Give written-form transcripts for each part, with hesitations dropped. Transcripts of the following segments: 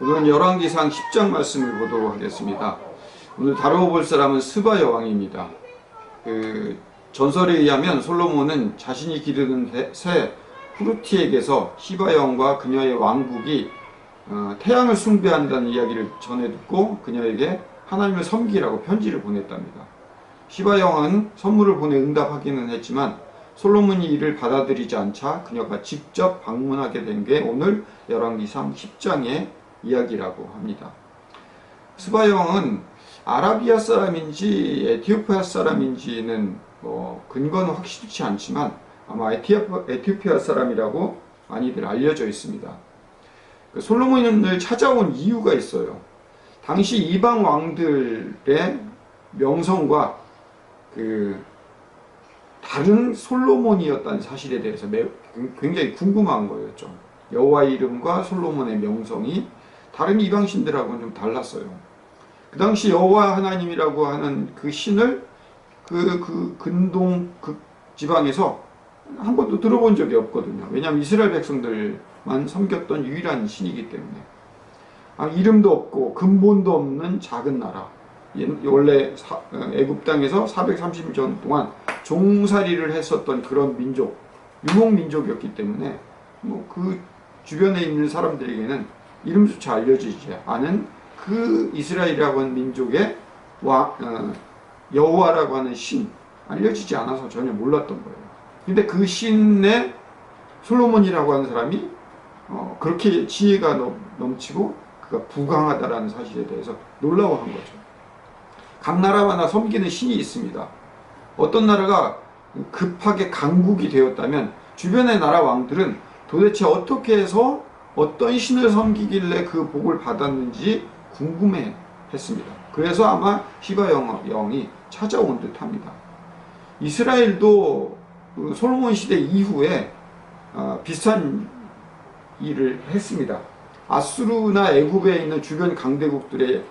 오늘은 열왕기상 10장 말씀을 보도록 하겠습니다. 오늘 다루어볼 사람은 스바 여왕입니다. 전설에 의하면 솔로몬은 자신이 기르는 새 후르티에게서 시바 여왕과 그녀의 왕국이 태양을 숭배한다는 이야기를 전해 듣고 그녀에게 하나님을 섬기라고 편지를 보냈답니다. 시바 여왕은 선물을 보내 응답하기는 했지만 솔로몬이 이를 받아들이지 않자 그녀가 직접 방문하게 된 게 오늘 열왕기상 10장의 이야기라고 합니다. 스바 여왕은 아라비아 사람인지 에티오피아 사람인지는 근거는 확실치 않지만 아마 에티오피아 사람이라고 많이들 알려져 있습니다. 솔로몬을 찾아온 이유가 있어요. 당시 이방 왕들의 명성과 다른 솔로몬이었다는 사실에 대해서 굉장히 궁금한 거였죠. 여호와의 이름과 솔로몬의 명성이 다른 이방신들하고는 좀 달랐어요. 그 당시 여호와 하나님이라고 하는 그 신을 근동 지방에서 한 번도 들어본 적이 없거든요. 왜냐하면 이스라엘 백성들만 섬겼던 유일한 신이기 때문에. 이름도 없고 근본도 없는 작은 나라. 원래 애굽 땅에서 430년 동안 종살이를 했었던 그런 민족, 유목민족이었기 때문에 그 주변에 있는 사람들에게는 이름조차 알려지지 않은 그 이스라엘이라고 하는 민족의 여호와라고 하는 신, 알려지지 않아서 전혀 몰랐던 거예요. 근데 그 신의 솔로몬이라고 하는 사람이 그렇게 지혜가 넘치고 그가 부강하다라는 사실에 대해서 놀라워한 거죠. 각 나라마다 섬기는 신이 있습니다. 어떤 나라가 급하게 강국이 되었다면 주변의 나라 왕들은 도대체 어떻게 해서 어떤 신을 섬기길래 그 복을 받았는지 궁금해 했습니다. 그래서 아마 시바 여왕이 찾아온 듯 합니다. 이스라엘도 솔로몬 시대 이후에 비슷한 일을 했습니다. 아수르나 애굽에 있는 주변 강대국들의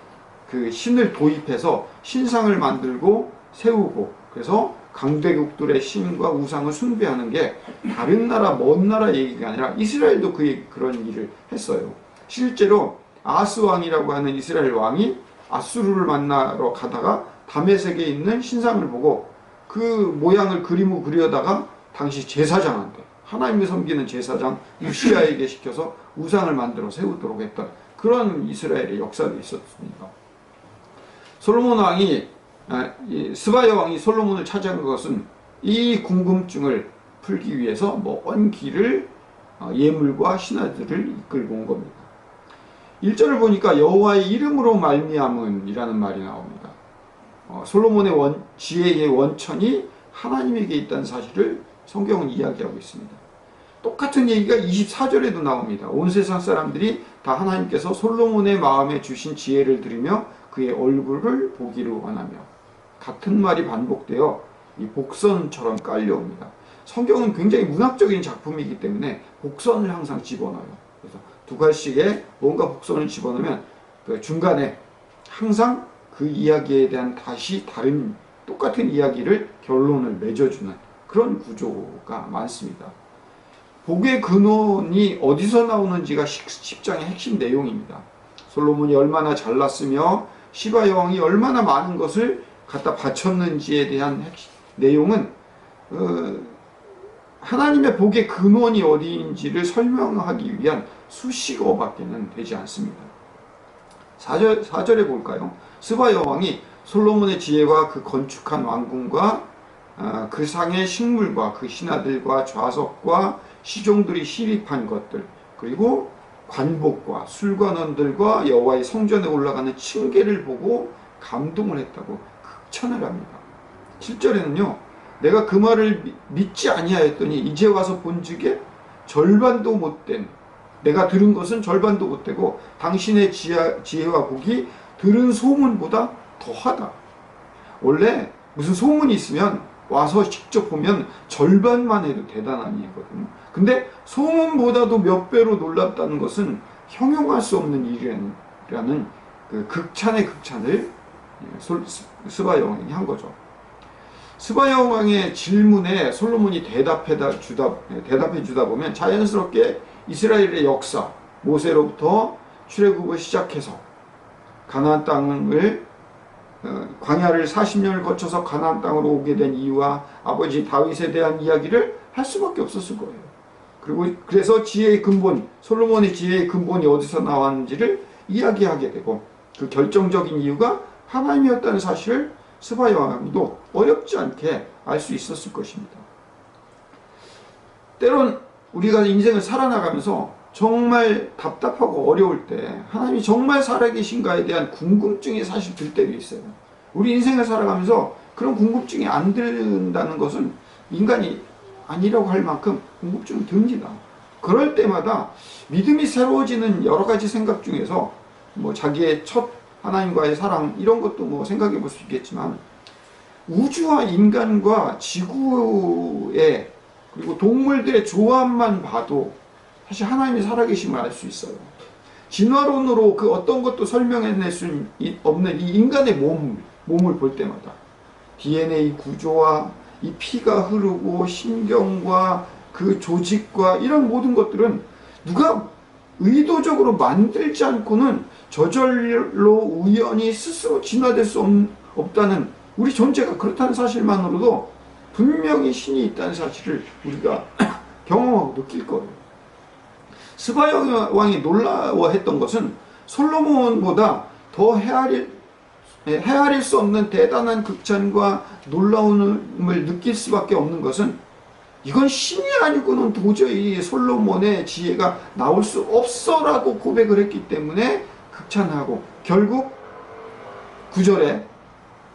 그 신을 도입해서 신상을 만들고 세우고, 그래서 강대국들의 신과 우상을 숭배하는 게 다른 나라, 먼 나라 얘기가 아니라 이스라엘도 그런 일을 했어요. 실제로 아하스 왕이라고 하는 이스라엘 왕이 아수르를 만나러 가다가 다메섹에 있는 신상을 보고 그 모양을 그림으로 그려다가 당시 제사장한테, 하나님을 섬기는 제사장 우시아에게 시켜서 우상을 만들어 세우도록 했던 그런 이스라엘의 역사도 있었습니다. 솔로몬 왕이 스바 여왕이 솔로몬을 찾아간 것은 이 궁금증을 풀기 위해서 먼 길을 예물과 신하들을 이끌고 온 겁니다. 1절을 보니까 여호와의 이름으로 말미암은 이라는 말이 나옵니다. 솔로몬의 지혜의 원천이 하나님에게 있다는 사실을 성경은 이야기하고 있습니다. 똑같은 얘기가 24절에도 나옵니다. 온 세상 사람들이 다 하나님께서 솔로몬의 마음에 주신 지혜를 들으며 그의 얼굴을 보기를 원하며, 같은 말이 반복되어 이 복선처럼 깔려옵니다. 성경은 굉장히 문학적인 작품이기 때문에 복선을 항상 집어넣어요. 그래서 두 갈씩에 뭔가 복선을 집어넣으면 그 중간에 항상 그 이야기에 대한 다시 다른 똑같은 이야기를 결론을 맺어주는 그런 구조가 많습니다. 복의 근원이 어디서 나오는지가 10장의 핵심 내용입니다. 솔로몬이 얼마나 잘났으며 시바 여왕이 얼마나 많은 것을 갖다 바쳤는지에 대한 내용은 하나님의 복의 근원이 어디인지를 설명하기 위한 수식어밖에는 되지 않습니다. 4절에 볼까요? 스바 여왕이 솔로몬의 지혜와 그 건축한 왕궁과 그 상의 식물과 그 신하들과 좌석과 시종들이 시립한 것들, 그리고 관복과 술관원들과 여호와의 성전에 올라가는 층계를 보고 감동을 했다고 극찬을 합니다. 7절에는요, 내가 그 말을 믿지 아니하였더니 이제 와서 본즉 절반도 못된, 내가 들은 것은 절반도 못되고 당신의 지혜와 복이 들은 소문보다 더하다. 원래 무슨 소문이 있으면 와서 직접 보면 절반만 해도 대단한 일이거든요. 근데 소문보다도 몇 배로 놀랍다는 것은 형용할 수 없는 일이라는 그 극찬의 극찬을 스바 여왕이 한 거죠. 스바 여왕의 질문에 솔로몬이 대답해 주다 보면 자연스럽게 이스라엘의 역사, 모세로부터 출애굽을 시작해서 가나안 땅을 광야를 40년을 거쳐서 가나안 땅으로 오게 된 이유와 아버지 다윗에 대한 이야기를 할 수밖에 없었을 거예요. 그리고 그래서 지혜의 근본, 솔로몬의 지혜의 근본이 어디서 나왔는지를 이야기하게 되고, 그 결정적인 이유가 하나님이었다는 사실을 스바 여왕도 어렵지 않게 알 수 있었을 것입니다. 때론 우리가 인생을 살아나가면서 정말 답답하고 어려울 때 하나님이 정말 살아계신가에 대한 궁금증이 사실 들 때도 있어요. 우리 인생을 살아가면서 그런 궁금증이 안 든다는 것은 인간이 아니라고 할 만큼 궁금증이 듭니다. 그럴 때마다 믿음이 새로워지는 여러 가지 생각 중에서 뭐 자기의 첫 하나님과의 사랑 이런 것도 뭐 생각해 볼 수 있겠지만, 우주와 인간과 지구의 그리고 동물들의 조합만 봐도 사실 하나님이 살아계심을 알 수 있어요. 진화론으로 그 어떤 것도 설명해낼 수 없는 이 인간의 몸을 볼 때마다 DNA 구조와 이 피가 흐르고 신경과 그 조직과 이런 모든 것들은 누가 의도적으로 만들지 않고는 저절로 우연히 스스로 진화될 수 없다는, 우리 존재가 그렇다는 사실만으로도 분명히 신이 있다는 사실을 우리가 경험하고 느낄 거예요. 스바 여왕이 놀라워했던 것은 솔로몬보다 더 헤아릴 수 없는 대단한 극찬과 놀라움을 느낄 수밖에 없는 것은, 이건 신이 아니고는 도저히 솔로몬의 지혜가 나올 수 없어 라고 고백을 했기 때문에 극찬하고, 결국 9절에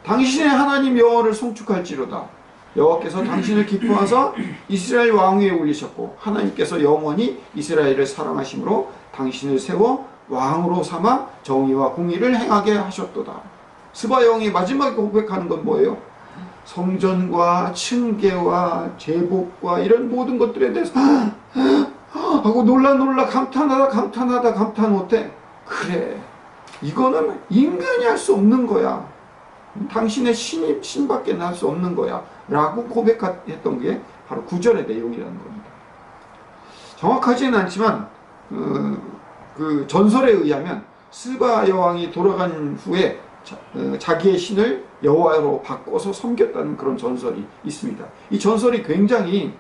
당신의 하나님 여호와를 송축할지로다. 여호와께서 당신을 기뻐하사 이스라엘 왕 위에 올리셨고 하나님께서 영원히 이스라엘을 사랑하심으로 당신을 세워 왕으로 삼아 정의와 공의를 행하게 하셨도다. 스바 여왕이 마지막에 고백하는 건 뭐예요? 성전과 층계와 제복과 이런 모든 것들에 대해서 하고 놀라 감탄하다 감탄 못해. 그래, 이거는 인간이 할 수 없는 거야. 당신의 신밖에 할 수 없는 거야 라고 고백했던 게 바로 9절의 내용이라는 겁니다. 정확하지는 않지만 그 전설에 의하면 스바 여왕이 돌아간 후에 자기의 신을 여호와로 바꿔서 섬겼다는 그런 전설이 있습니다. 이 전설이 굉장히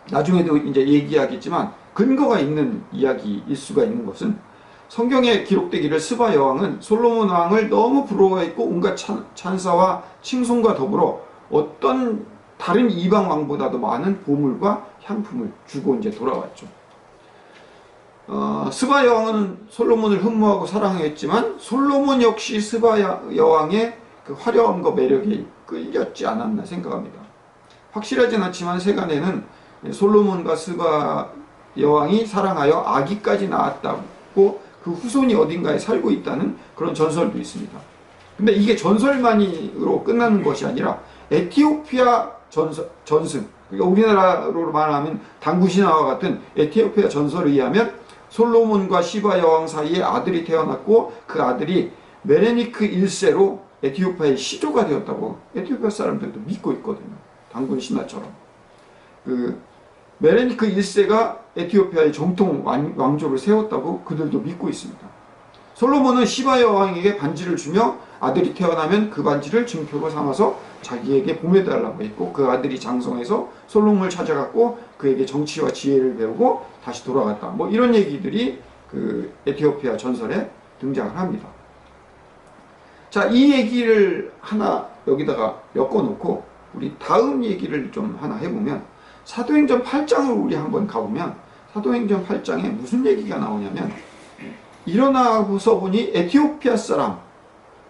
나중에도 이제 얘기하겠지만 근거가 있는 이야기일 수가 있는 것은, 성경에 기록되기를 스바 여왕은 솔로몬 왕을 너무 부러워했고 온갖 찬사와 칭송과 더불어 어떤 다른 이방 왕보다도 많은 보물과 향품을 주고 이제 돌아왔죠. 스바 여왕은 솔로몬을 흠모하고 사랑했지만 솔로몬 역시 스바 여왕의 그 화려함과 매력에 끌렸지 않았나 생각합니다. 확실하진 않지만 세간에는 솔로몬과 스바 여왕이 사랑하여 아기까지 낳았다고, 그 후손이 어딘가에 살고 있다는 그런 전설도 있습니다. 근데 이게 전설만으로 끝나는 것이 아니라 에티오피아 전승, 그러니까 우리나라로 말하면 당구신화와 같은 에티오피아 전설에 의하면 솔로몬과 시바 여왕 사이에 아들이 태어났고 그 아들이 메레니크 1세로 에티오피아의 시조가 되었다고 에티오피아 사람들도 믿고 있거든요. 당군 신화처럼. 메레니크 1세가 에티오피아의 정통 왕조를 세웠다고 그들도 믿고 있습니다. 솔로몬은 시바 여왕에게 반지를 주며 아들이 태어나면 그 반지를 증표로 삼아서 자기에게 보내달라고 했고, 그 아들이 장성해서 솔로몬을 찾아갔고 그에게 정치와 지혜를 배우고 다시 돌아갔다. 뭐 이런 얘기들이 그 에티오피아 전설에 등장을 합니다. 자, 이 얘기를 하나 여기다가 엮어놓고 우리 다음 얘기를 좀 하나 해보면, 사도행전 8장을 우리 한번 가보면 사도행전 8장에 무슨 얘기가 나오냐면, 일어나서 보니 에티오피아 사람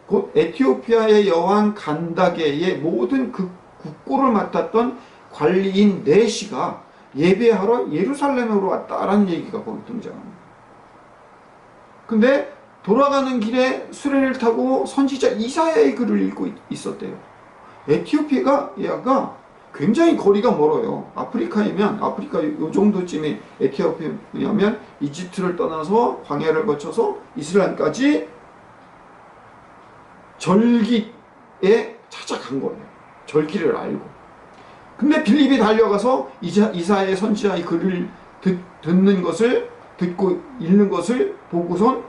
곧 에티오피아의 여왕 간다게의 모든 그 국고를 맡았던 관리인 네시가 예배하러 예루살렘으로 왔다라는 얘기가 거기 등장합니다. 근데 돌아가는 길에 수레를 타고 선지자 이사야의 글을 읽고 있었대요. 에티오피아가 굉장히 거리가 멀어요. 아프리카 요 정도쯤이 에티오피아면 이집트를 떠나서 광야를 거쳐서 이스라엘까지 절기에 찾아간 거예요. 절기를 알고. 근데 빌립이 달려가서 이사야의 선지자의 글을 듣는 것을 듣고 읽는 것을 보고선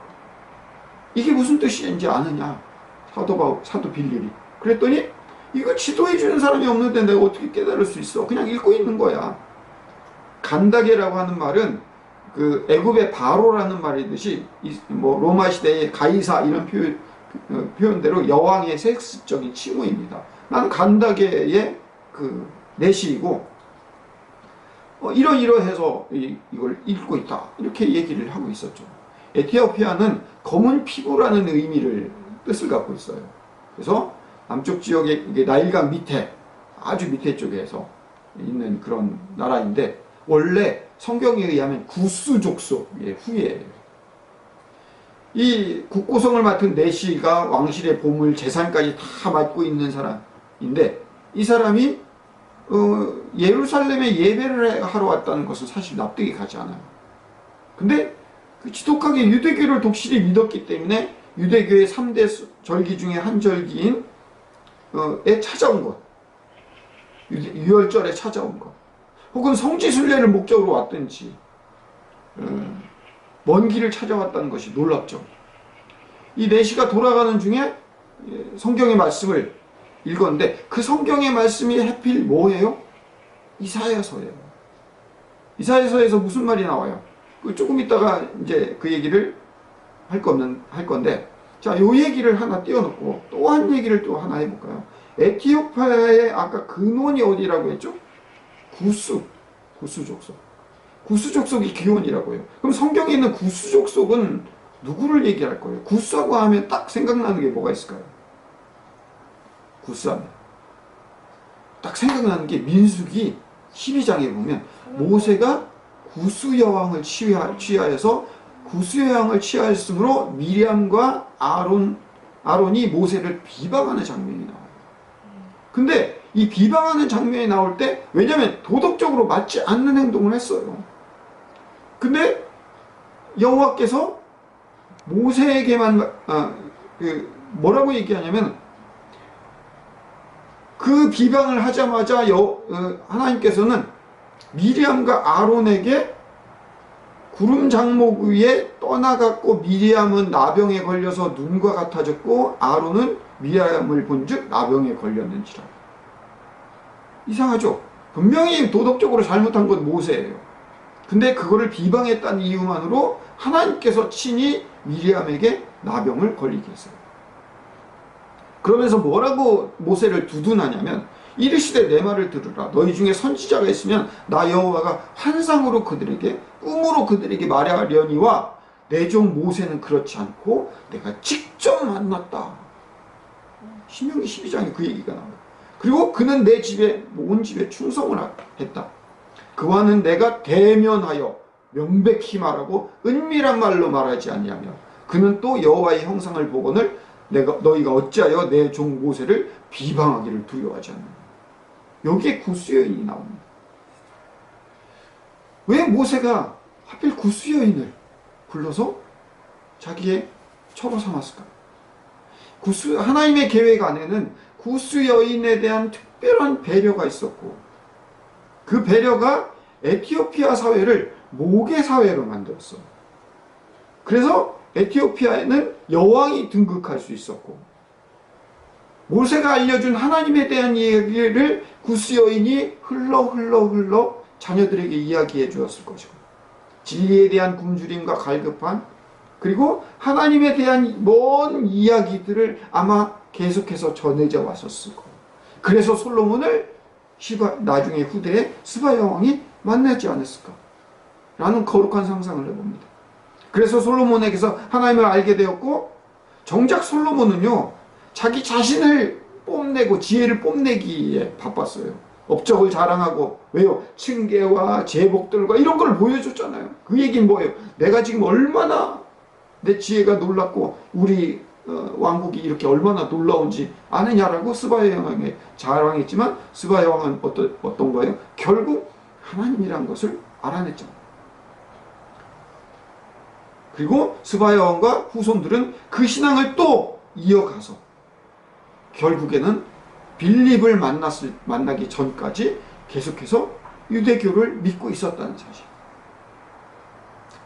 이게 무슨 뜻인지 아느냐, 사도 빌립이. 그랬더니 이거 지도해 주는 사람이 없는데 내가 어떻게 깨달을 수 있어? 그냥 읽고 있는 거야. 간다게라고 하는 말은 그 애굽의 바로라는 말이듯이 뭐 로마 시대의 가이사 이런 표현대로 여왕의 섹스적인 칭호입니다. 나는 간다게의 그 내시이고 이러이러해서 이걸 읽고 있다, 이렇게 얘기를 하고 있었죠. 에티오피아는 검은 피부라는 뜻을 갖고 있어요. 그래서 남쪽 지역의 나일강 밑에, 아주 밑에 쪽에서 있는 그런 나라인데, 원래 성경에 의하면 구스 족속의 후예예요. 이 국고성을 맡은 내시가 왕실의 보물, 재산까지 다 맡고 있는 사람인데, 이 사람이 예루살렘에 예배를 하러 왔다는 것은 사실 납득이 가지 않아요. 근데 그 지독하게 유대교를 독실히 믿었기 때문에 유대교의 3대 절기 중에 한 절기인 에 찾아온 것, 유월절에 찾아온 것, 혹은 성지순례를 목적으로 왔든지 먼 길을 찾아왔다는 것이 놀랍죠. 이 내시가 돌아가는 중에 성경의 말씀을 읽었는데, 그 성경의 말씀이 하필 뭐예요? 이사야서예요. 이사야서에서 무슨 말이 나와요? 조금 있다가 이제 그 얘기를 할 건데, 자, 요 얘기를 하나 띄워놓고 또 한 얘기를 또 하나 해볼까요? 에티오피아의 아까 근원이 어디라고 했죠? 구스 족속. 구스 족속이 기원이라고 해요. 그럼 성경에 있는 구스 족속은 누구를 얘기할 거예요? 구스하고 하면 딱 생각나는 게 뭐가 있을까요? 구스하면 딱 생각나는 게 민수기 12장에 보면 모세가 구스 여왕을 취하여서 구스 여왕을 취하였으므로 미리암과 아론이 모세를 비방하는 장면이 나와요. 근데 이 비방하는 장면이 나올 때, 왜냐면 도덕적으로 맞지 않는 행동을 했어요. 근데 여호와께서 모세에게만 뭐라고 얘기하냐면, 그 비방을 하자마자 하나님께서는 미리암과 아론에게 구름 장목 위에 떠나갔고, 미리암은 나병에 걸려서 눈과 같아졌고 아론은 미리암을 본즉 나병에 걸렸는지라. 이상하죠? 분명히 도덕적으로 잘못한 건 모세예요. 근데 그거를 비방했다는 이유만으로 하나님께서 친히 미리암에게 나병을 걸리게 했어요. 그러면서 뭐라고 모세를 두둔하냐면, 이르시되 내 말을 들으라. 너희 중에 선지자가 있으면 나 여호와가 환상으로 그들에게, 꿈으로 그들에게 말하려니와 내 종 모세는 그렇지 않고 내가 직접 만났다. 신명기 12장에 그 얘기가 나와요. 그리고 그는 내 집에, 온 집에 충성을 했다. 그와는 내가 대면하여 명백히 말하고 은밀한 말로 말하지 아니하며, 그는 또 여호와의 형상을 보거늘 너희가 어찌하여 내 종 모세를 비방하기를 두려워하지 않느냐. 여기에 구스 여인이 나옵니다. 왜 모세가 하필 구스 여인을 불러서 자기의 처로 삼았을까? 하나님의 계획 안에는 구스 여인에 대한 특별한 배려가 있었고, 그 배려가 에티오피아 사회를 모계 사회로 만들었어요. 그래서 에티오피아에는 여왕이 등극할 수 있었고, 모세가 알려준 하나님에 대한 얘기를 구스 여인이 흘러 자녀들에게 이야기해 주었을 것이고, 진리에 대한 굶주림과 갈급함, 그리고 하나님에 대한 먼 이야기들을 아마 계속해서 전해져 왔었을 거예요. 그래서 솔로몬을 나중에 후대에 스바 여왕이 만나지 않았을까 라는 거룩한 상상을 해봅니다. 그래서 솔로몬에게서 하나님을 알게 되었고, 정작 솔로몬은요, 자기 자신을 뽐내고 지혜를 뽐내기에 바빴어요. 업적을 자랑하고, 왜요? 층계와 제복들과 이런 걸 보여줬잖아요. 그 얘기는 뭐예요? 내가 지금 얼마나 내 지혜가 놀랍고 우리 왕국이 이렇게 얼마나 놀라운지 아느냐라고 스바 여왕에게 자랑했지만, 스바 여왕은 어떤 거예요? 결국 하나님이란 것을 알아냈잖아요. 그리고 스바 여왕과 후손들은 그 신앙을 또 이어가서 결국에는 빌립을 만나기 전까지 계속해서 유대교를 믿고 있었다는 사실.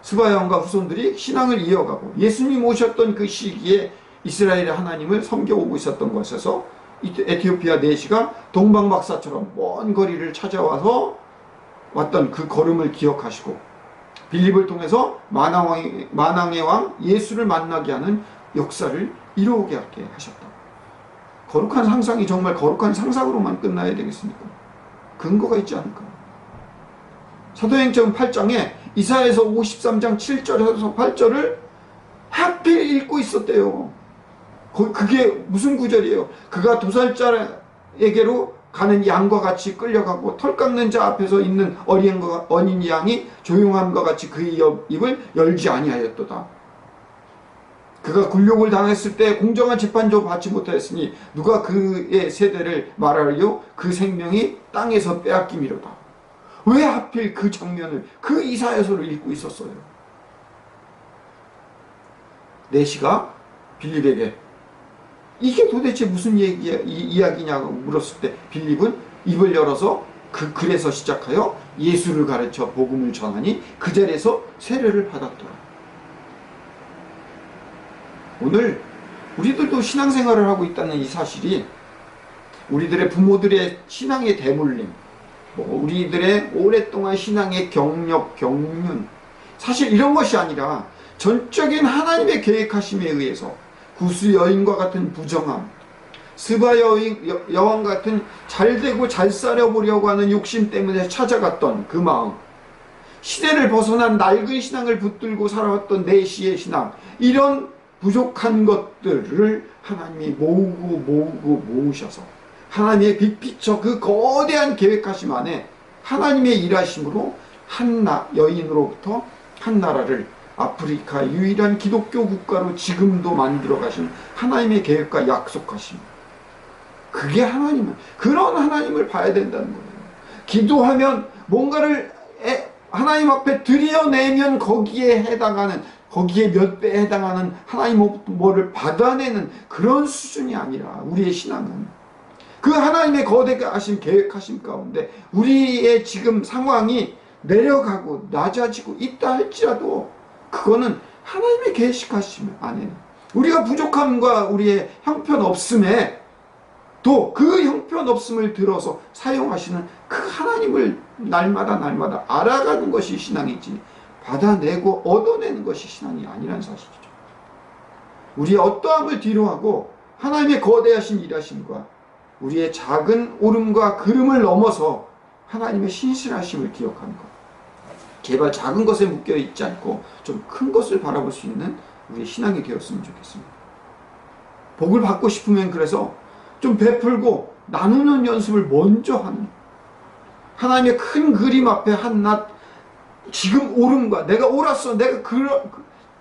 스바야왕과 후손들이 신앙을 이어가고 예수님 오셨던 그 시기에 이스라엘의 하나님을 섬겨오고 있었던 것에서 에티오피아 내시가 동방박사처럼 먼 거리를 찾아와서 왔던 그 걸음을 기억하시고 빌립을 통해서 만왕의 왕 예수를 만나게 하는 역사를 이루게 하게 하셨다. 거룩한 상상이 정말 거룩한 상상으로만 끝나야 되겠습니까? 근거가 있지 않을까? 사도행전 8장에 이사야에서 53장 7절에서 8절을 하필 읽고 있었대요. 그게 무슨 구절이에요? 그가 도살자에게로 가는 양과 같이 끌려가고 털 깎는 자 앞에서 있는 어린 양이 조용함과 같이 그의 입을 열지 아니하였도다. 그가 굴욕을 당했을 때 공정한 재판조 받지 못하였으니 누가 그의 세대를 말하리요? 그 생명이 땅에서 빼앗김이로다. 왜 하필 그 장면을, 그 이사야서를 읽고 있었어요? 내시가 빌립에게 이게 도대체 무슨 이야기냐고 물었을 때 빌립은 입을 열어서 그 글에서 시작하여 예수를 가르쳐 복음을 전하니 그 자리에서 세례를 받았더라. 오늘 우리들도 신앙생활을 하고 있다는 이 사실이 우리들의 부모들의 신앙의 대물림, 우리들의 오랫동안 신앙의 경력, 경륜, 사실 이런 것이 아니라 전적인 하나님의 계획하심에 의해서 구스 여인과 같은 부정함, 스바 여왕 같은 잘되고 잘 살아보려고 하는 욕심 때문에 찾아갔던 그 마음, 시대를 벗어난 낡은 신앙을 붙들고 살아왔던 내시의 신앙, 이런 부족한 것들을 하나님이 모으셔서 하나님의 빅피처 그 거대한 계획하심 안에 하나님의 일하심으로 한 여인으로부터 한 나라를 아프리카 유일한 기독교 국가로 지금도 만들어 가신 하나님의 계획과 약속하심, 그게 하나님은, 그런 하나님을 봐야 된다는 거예요. 기도하면 뭔가를 하나님 앞에 드려내면 거기에 해당하는, 거기에 몇 배 해당하는 하나님 뭐를 받아내는 그런 수준이 아니라 우리의 신앙은 그 하나님의 거대하신 계획하심 가운데 우리의 지금 상황이 내려가고 낮아지고 있다 할지라도 그거는 하나님의 계획하심 안에는 우리가 부족함과 우리의 형편없음에 또 그 형편없음을 들어서 사용하시는 그 하나님을 날마다 알아가는 것이 신앙이지 받아내고 얻어내는 것이 신앙이 아니라는 사실이죠. 우리의 어떠함을 뒤로하고 하나님의 거대하신 일하심과 우리의 작은 오름과 그름을 넘어서 하나님의 신실하심을 기억하는 것, 제발 작은 것에 묶여있지 않고 좀 큰 것을 바라볼 수 있는 우리의 신앙이 되었으면 좋겠습니다. 복을 받고 싶으면 그래서 좀 베풀고 나누는 연습을 먼저 하는, 하나님의 큰 그림 앞에 한낱 지금 옳음과 내가 옳았어, 내가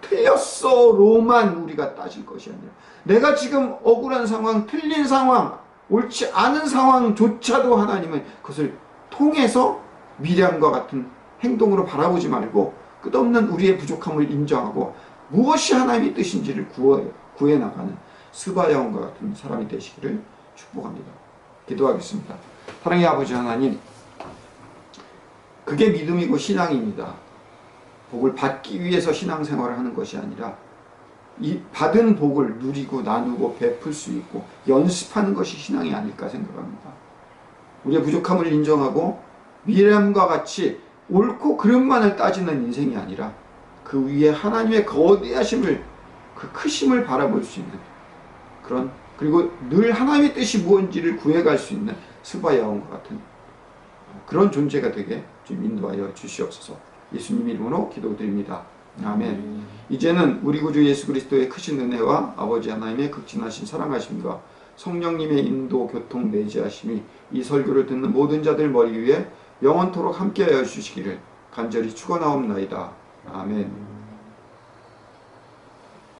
틀렸어로만 우리가 따질 것이 아니라 내가 지금 억울한 상황, 틀린 상황, 옳지 않은 상황조차도 하나님은 그것을 통해서 미련과 같은 행동으로 바라보지 말고 끝없는 우리의 부족함을 인정하고 무엇이 하나님의 뜻인지를 구해 나가는 스바야왕과 같은 사람이 되시기를 축복합니다. 기도하겠습니다. 사랑의 아버지 하나님, 그게 믿음이고 신앙입니다. 복을 받기 위해서 신앙생활을 하는 것이 아니라 이 받은 복을 누리고 나누고 베풀 수 있고 연습하는 것이 신앙이 아닐까 생각합니다. 우리의 부족함을 인정하고 미련과 같이 옳고 그름만을 따지는 인생이 아니라 그 위에 하나님의 거대하심을, 그 크심을 바라볼 수 있는 그런, 그리고 늘 하나님의 뜻이 무엇인지를 구해갈 수 있는 스바야왕과 같은 그런 존재가 되게 좀 인도하여 주시옵소서. 예수님 이름으로 기도드립니다. 아멘. 이제는 우리 구주 예수 그리스도의 크신 은혜와 아버지 하나님의 극진하신 사랑하심과 성령님의 인도 교통 내지하심이 이 설교를 듣는 모든 자들 머리 위에 영원토록 함께하여 주시기를 간절히 축원하옵나이다. 아멘.